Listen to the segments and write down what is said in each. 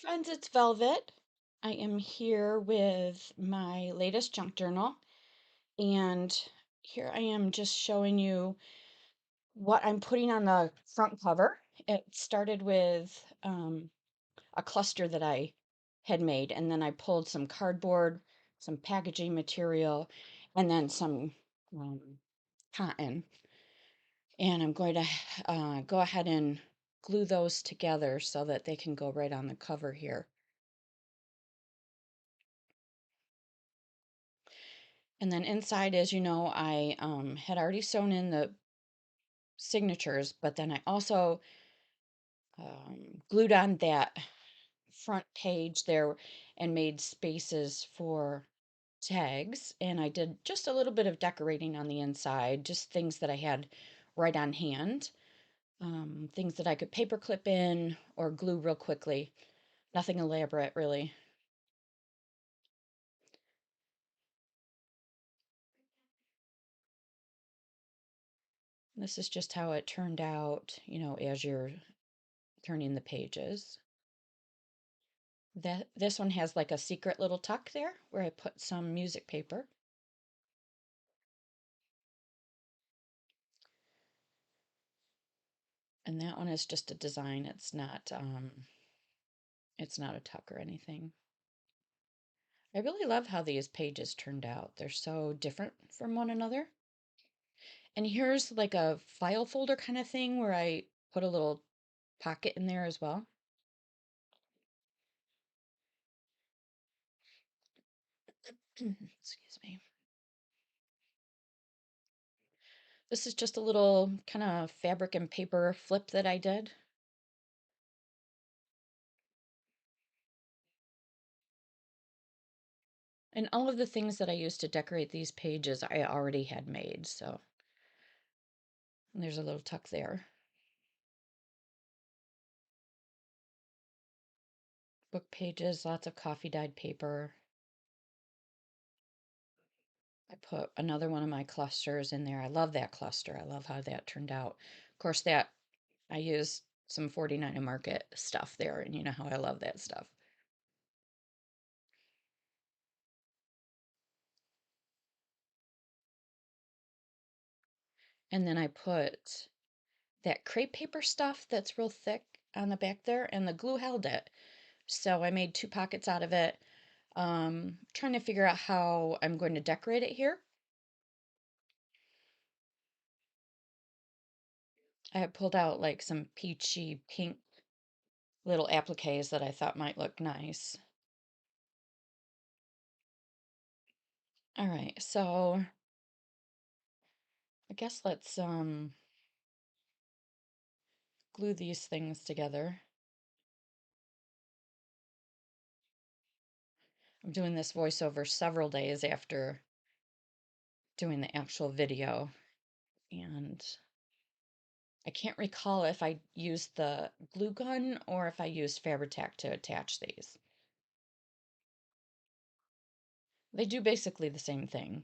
Friends, it's Velvet. I am here with my latest junk journal, and here I am just showing you what I'm putting on the front cover. It started with a cluster that I had made, and then I pulled some cardboard, some packaging material, and then some um, cotton. And I'm going to go ahead and glue those together so that they can go right on the cover here. And then inside, as you know, I had already sewn in the signatures, but then I also glued on that front page there and made spaces for tags. And I did just a little bit of decorating on the inside, just things that I had right on hand, things that I could paper clip in or glue real quickly. Nothing elaborate, really. This is just how it turned out, as you're turning the pages. This one has like a secret little tuck there where I put some music paper. And that one is just a design. It's not a tuck or anything. I really love how these pages turned out. They're so different from one another. And here's like a file folder kind of thing where I put a little pocket in there as well. Excuse me. This is just a little kind of fabric and paper flip that I did. And all of the things that I used to decorate these pages I already had made, so and there's a little tuck there. Book pages, lots of coffee dyed paper. I put another one of my clusters in there. I love that cluster. I love how that turned out. Of course, that I used some 49 Market stuff there, and you know how I love that stuff. And then I put that crepe paper stuff that's real thick on the back there, and the glue held it. So I made two pockets out of it. Trying to figure out how I'm going to decorate it here. I had pulled out like some peachy pink little appliques that I thought might look nice. All right, so I guess let's glue these things together. I'm doing this voiceover several days after doing the actual video, and I can't recall if I used the glue gun or if I used Fabri-Tac to attach these. They do basically the same thing.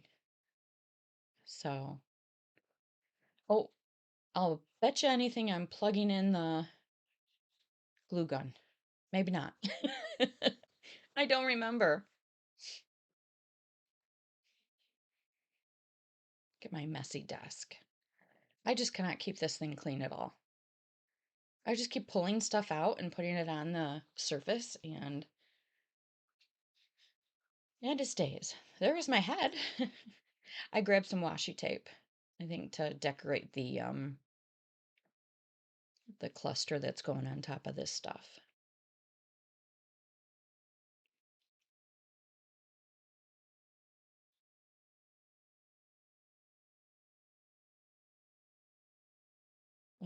So, oh, I'll bet you anything I'm plugging in the glue gun. Maybe not. I don't remember. Look at my messy desk. I just cannot keep this thing clean at all. I just keep pulling stuff out and putting it on the surface, and it stays. There is my head. I grabbed some washi tape, I think, to decorate the cluster that's going on top of this stuff.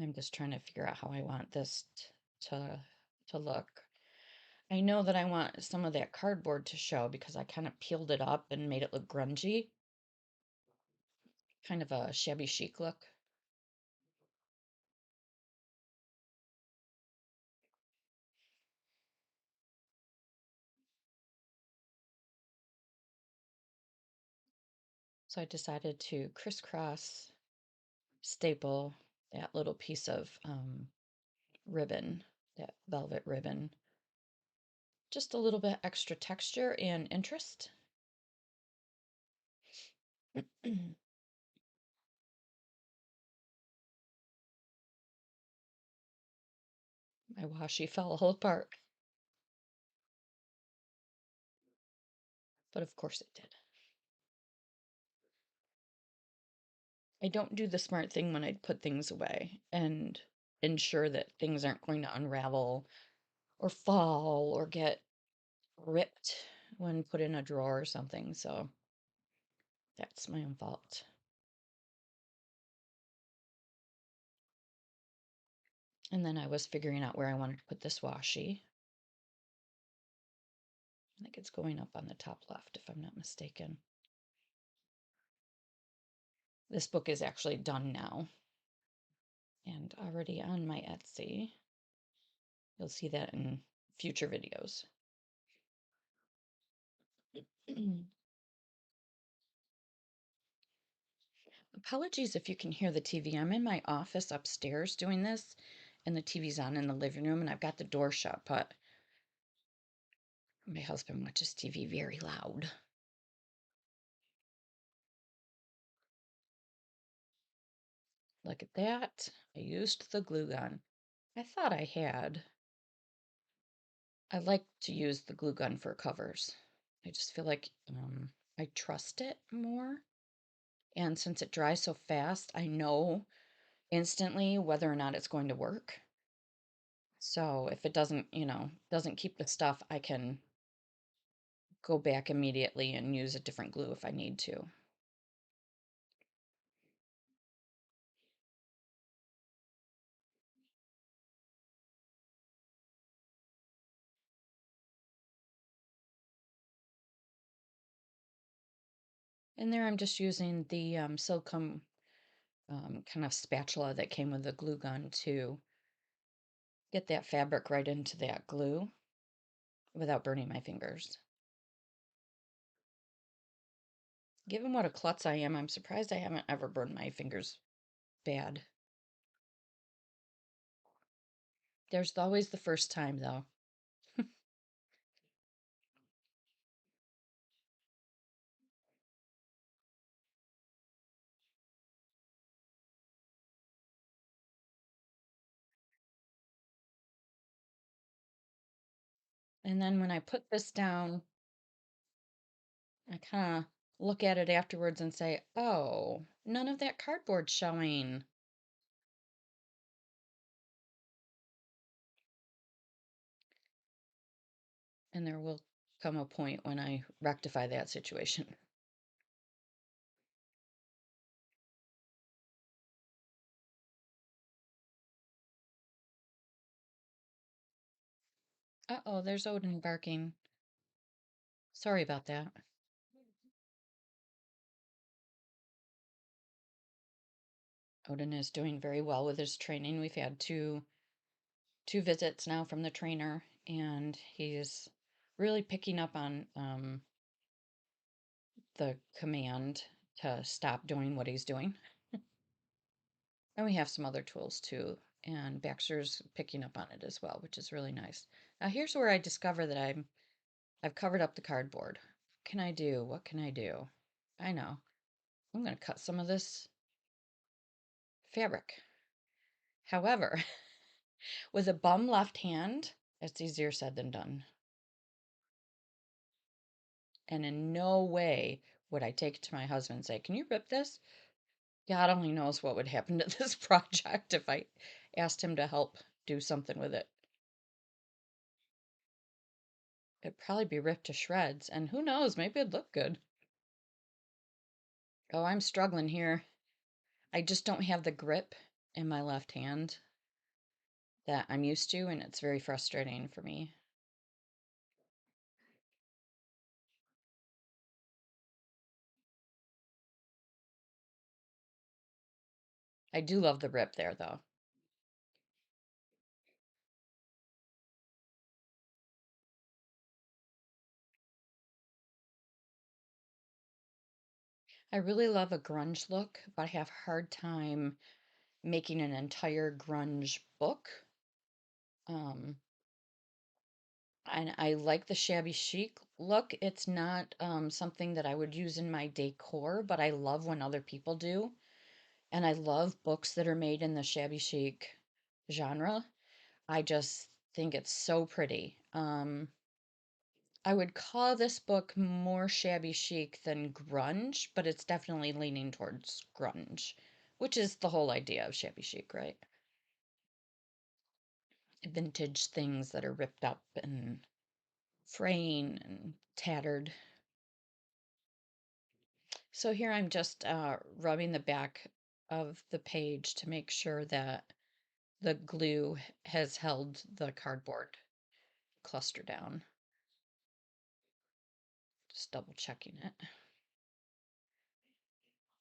I'm just trying to figure out how I want this to to look. I know that I want some of that cardboard to show because I kind of peeled it up and made it look grungy, kind of a shabby chic look. So I decided to crisscross staple that little piece of ribbon, that velvet ribbon. Just a little bit extra texture and interest. My washi fell all apart, but of course it did. I don't do the smart thing when I put things away and ensure that things aren't going to unravel or fall or get ripped when put in a drawer or something. So that's my own fault. And then I was figuring out where I wanted to put this washi. I think it's going up on the top left, if I'm not mistaken. This book is actually done now and already on my Etsy. You'll see that in future videos. Apologies if you can hear the TV. I'm in my office upstairs doing this, and the TV's on in the living room, and I've got the door shut, but my husband watches TV very loud. Look at that. I used the glue gun. I thought I had. I like to use the glue gun for covers. I just feel like I trust it more. And since it dries so fast, I know instantly whether or not it's going to work. So if it doesn't keep the stuff, I can go back immediately and use a different glue if I need to. And there I'm just using the silicone kind of spatula that came with the glue gun to get that fabric right into that glue without burning my fingers. Given what a klutz I am, I'm surprised I haven't ever burned my fingers bad. There's always the first time, though. And then when I put this down, I kind of look at it afterwards and say, oh, none of that cardboard showing. And there will come a point when I rectify that situation. Uh-oh, there's Odin barking. Sorry about that. Odin is doing very well with his training. We've had two visits now from the trainer, and he's really picking up on the command to stop doing what he's doing. And we have some other tools too, and Baxter's picking up on it as well, which is really nice. Now here's where I discover that I've covered up the cardboard. What can I do? What can I do? I know. I'm going to cut some of this fabric. However, with a bum left hand, it's easier said than done. And in no way would I take it to my husband and say, can you rip this? God only knows what would happen to this project if I asked him to help do something with it. It'd probably be ripped to shreds, and who knows, maybe it'd look good. Oh, I'm struggling here. I just don't have the grip in my left hand that I'm used to, and it's very frustrating for me. I do love the rip there, though. I really love a grunge look, but I have a hard time making an entire grunge book. Um, And I like the shabby chic look. It's not something that I would use in my decor, but I love when other people do. And I love books that are made in the shabby chic genre. I just think it's so pretty. I would call this book more shabby chic than grunge, but it's definitely leaning towards grunge, which is the whole idea of shabby chic, right? Vintage things that are ripped up and fraying and tattered. So here I'm just rubbing the back of the page to make sure that the glue has held the cardboard cluster down. Just double checking it.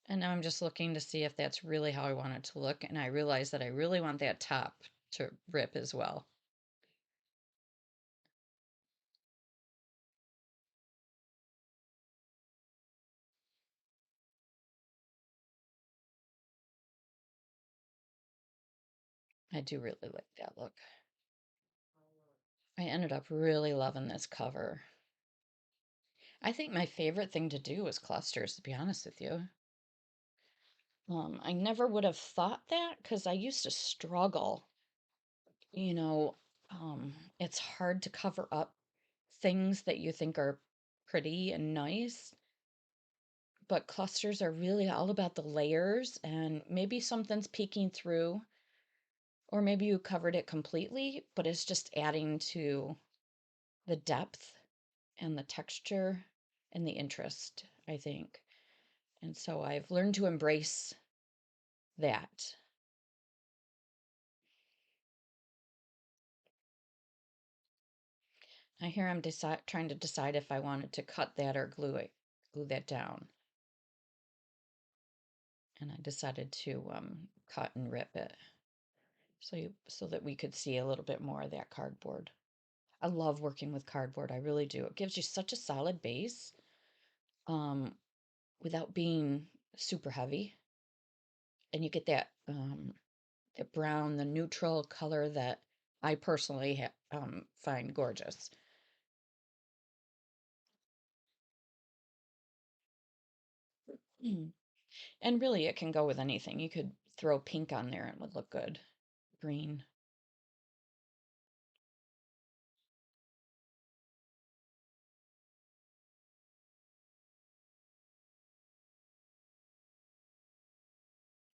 And now I'm just looking to see if that's really how I want it to look. And I realize that I really want that top to rip as well. I do really like that look. I ended up really loving this cover. I think my favorite thing to do is clusters, to be honest with you. I never would have thought that because I used to struggle. You know, it's hard to cover up things that you think are pretty and nice, but clusters are really all about the layers, and maybe something's peeking through, or maybe you covered it completely, but it's just adding to the depth and the texture and the interest, I think. And so I've learned to embrace that. I hear I'm trying to decide if I wanted to cut that or glue that down. And I decided to cut and rip it so that we could see a little bit more of that cardboard. I love working with cardboard. I really do. It gives you such a solid base um, without being super heavy, and you get that the brown, the neutral color that I personally find gorgeous. Mm. And really, it can go with anything. You could throw pink on there and it would look good. Green.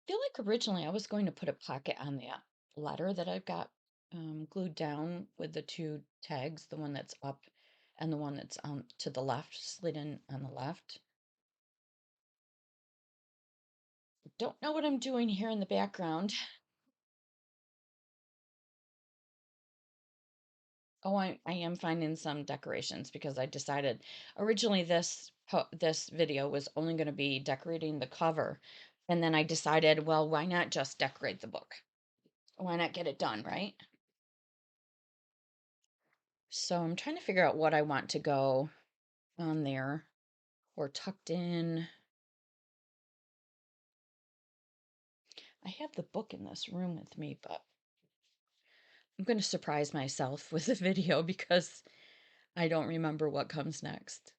Feel like originally I was going to put a pocket on that letter that I've got glued down with the two tags, the one that's up and the one that's to the left, slid in on the left. Don't know what I'm doing here in the background. Oh, I am finding some decorations because I decided originally this video was only going to be decorating the cover. And then I decided, well, why not just decorate the book? Why not get it done, right? So I'm trying to figure out what I want to go on there or tucked in. I have the book in this room with me, but I'm going to surprise myself with the video because I don't remember what comes next.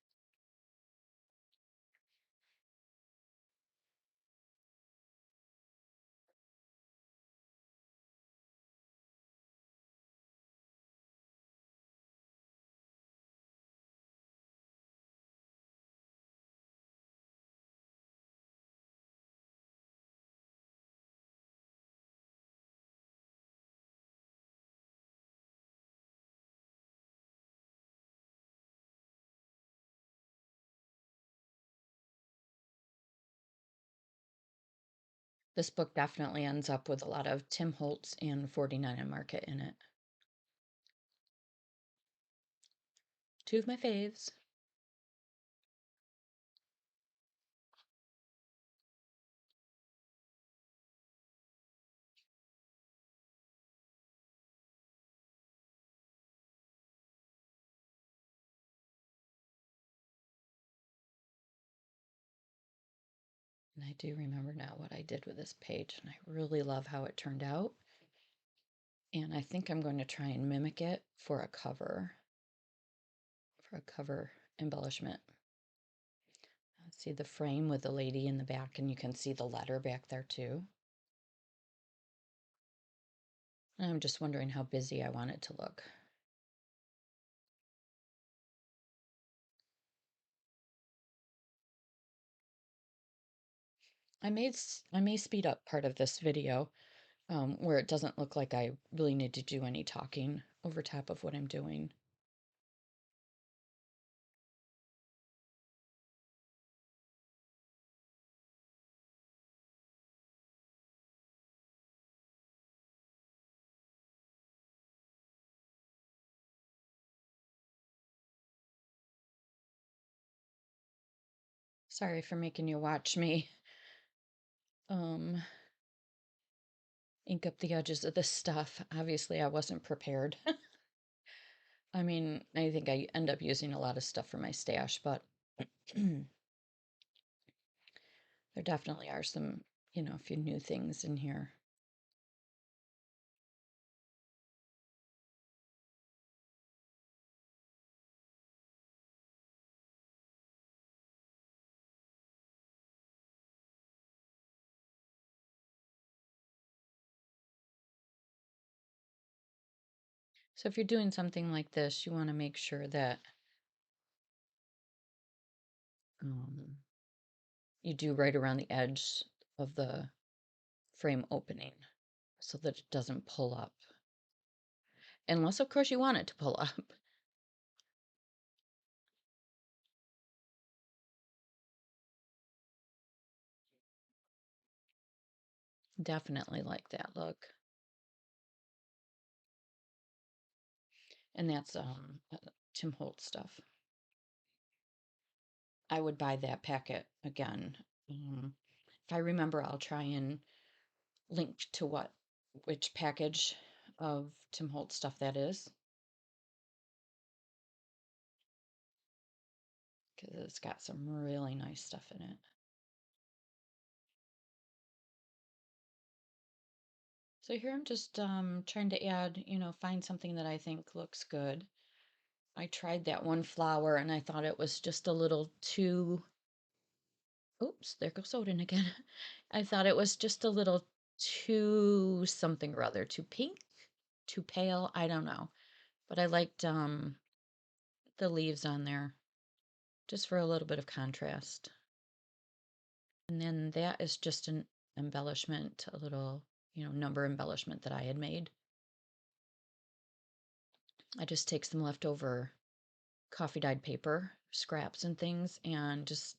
This book definitely ends up with a lot of Tim Holtz and 49 and Market in it. Two of my faves. And I do remember now what I did with this page, and I really love how it turned out. And I think I'm going to try and mimic it for a cover. for a cover embellishment. See the frame with the lady in the back, and you can see the letter back there too. I'm just wondering how busy I want it to look. I may speed up part of this video where it doesn't look like I really need to do any talking over top of what I'm doing. Sorry for making you watch me um, ink up the edges of this stuff. Obviously, I wasn't prepared. I mean, I think I end up using a lot of stuff for my stash, but there definitely are some, a few new things in here. So if you're doing something like this, you want to make sure that um, you do right around the edge of the frame opening so that it doesn't pull up. Unless, of course, you want it to pull up. Definitely like that look. And that's Tim Holtz stuff. I would buy that packet again. If I remember, I'll try and link to which package of Tim Holtz stuff that is. Because it's got some really nice stuff in it. So here I'm just trying to add, find something that I think looks good. I tried that one flower and I thought it was just a little too, oops, there goes Odin again. I thought it was just a little too something or other, too pink, too pale, I don't know. But I liked the leaves on there just for a little bit of contrast. And then that is just an embellishment, a little, number embellishment that I had made. I just take some leftover coffee dyed paper, scraps and things, and just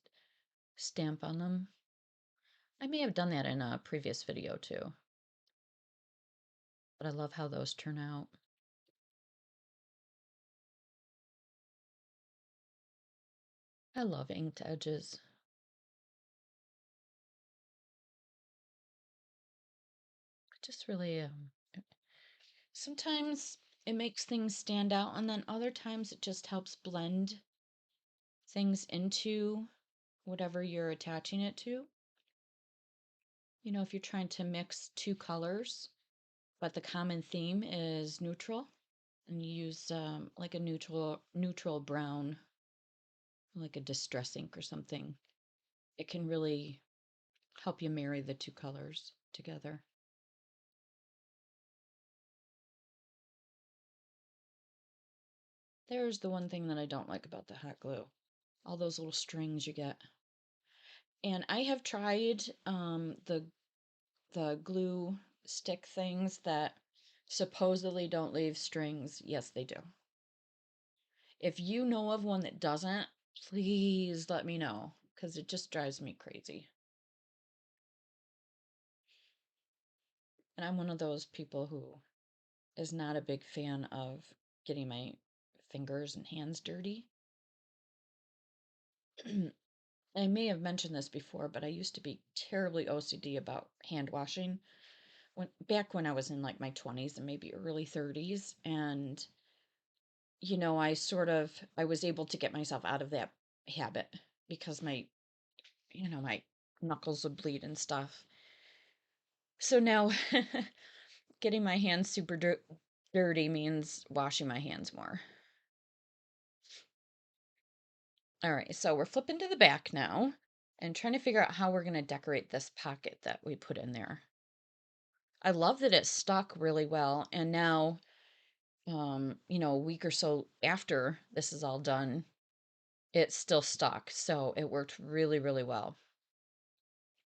stamp on them. I may have done that in a previous video too, but I love how those turn out. I love inked edges. Just really, sometimes it makes things stand out, and then other times it just helps blend things into whatever you're attaching it to. If you're trying to mix two colors, but the common theme is neutral, and you use like a neutral brown, like a distress ink or something, it can really help you marry the two colors together. There's the one thing that I don't like about the hot glue. All those little strings you get. And I have tried the glue stick things that supposedly don't leave strings. Yes, they do. If you know of one that doesn't, please let me know, because it just drives me crazy. And I'm one of those people who is not a big fan of getting my fingers and hands dirty. I may have mentioned this before, but I used to be terribly OCD about hand washing back when I was in like my 20s and maybe early 30s. And, I was able to get myself out of that habit because my knuckles would bleed and stuff. So now getting my hands super dirty means washing my hands more. All right, so we're flipping to the back now and trying to figure out how we're going to decorate this pocket that we put in there. I love that it stuck really well. And now, a week or so after this is all done, it's still stuck. So it worked really, really well.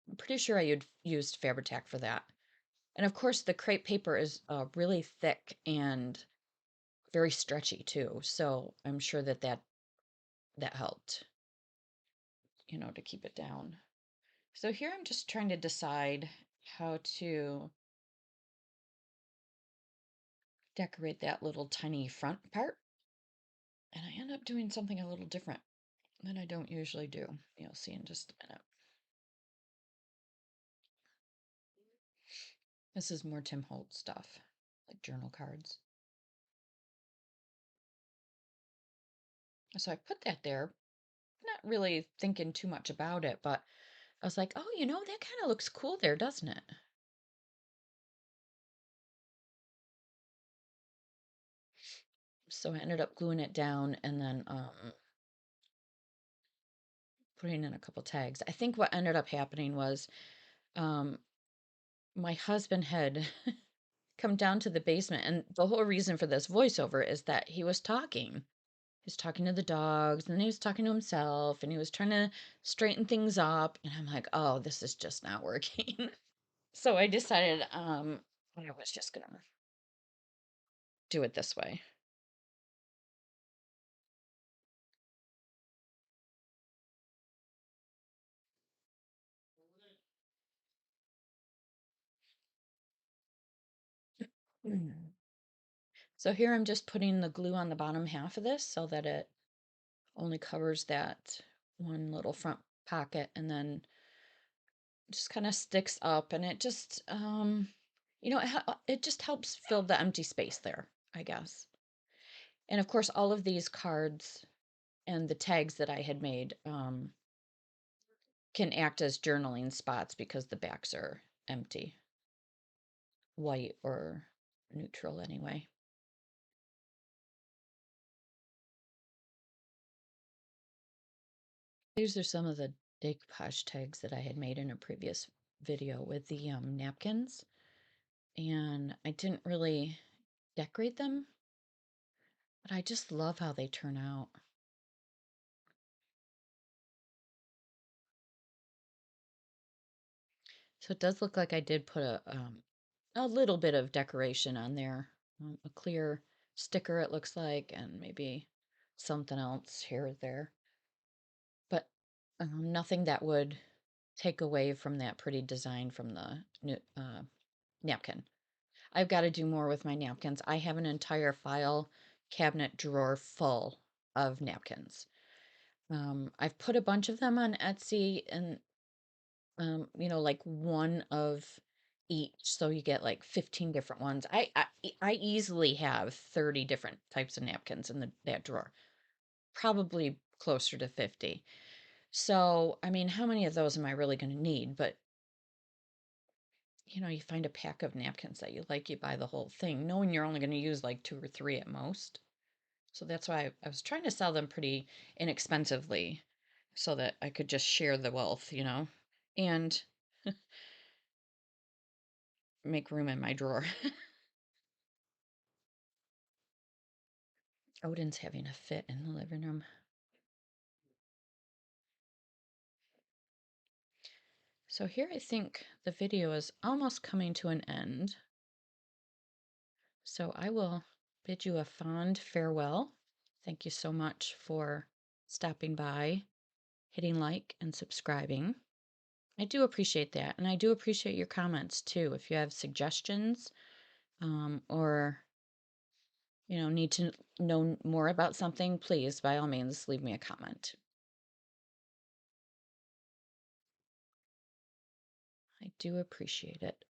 I'm pretty sure I used Fabri-Tac for that. And of course, the crepe paper is really thick and very stretchy too. So I'm sure that helped, to keep it down. So here I'm just trying to decide how to decorate that little tiny front part. And I end up doing something a little different than I don't usually do. You'll see in just a minute. This is more Tim Holtz stuff, like journal cards. So I put that there, not really thinking too much about it, but I was like, oh, that kind of looks cool there, doesn't it? So I ended up gluing it down and then putting in a couple tags. I think what ended up happening was um, my husband had come down to the basement, and the whole reason for this voiceover is that he was talking. He was talking to the dogs, and he was talking to himself, and he was trying to straighten things up. And I'm like, oh, this is just not working. So I decided I was just gonna do it this way. Mm. So here I'm just putting the glue on the bottom half of this so that it only covers that one little front pocket, and then just kind of sticks up, and it just it just helps fill the empty space there, I guess. And of course, all of these cards and the tags that I had made can act as journaling spots because the backs are empty, white or neutral anyway. These are some of the decoupage tags that I had made in a previous video with the napkins, and I didn't really decorate them, but I just love how they turn out. So it does look like I did put a little bit of decoration on there, a clear sticker it looks like, and maybe something else here or there, but nothing that would take away from that pretty design from the napkin. I've got to do more with my napkins. I have an entire file cabinet drawer full of napkins. I've put a bunch of them on Etsy, and like one of each, so you get like 15 different ones. I easily have 30 different types of napkins in that drawer, probably closer to 50. So, I mean, how many of those am I really going to need? But you find a pack of napkins that you like, you buy the whole thing, knowing you're only going to use like two or three at most. So that's why I was trying to sell them pretty inexpensively so that I could just share the wealth, and make room in my drawer. Odin's having a fit in the living room. So here I think the video is almost coming to an end. So I will bid you a fond farewell. Thank you so much for stopping by, hitting like and subscribing. I do appreciate that. And I do appreciate your comments too. If you have suggestions or need to know more about something, please, by all means, leave me a comment. I do appreciate it.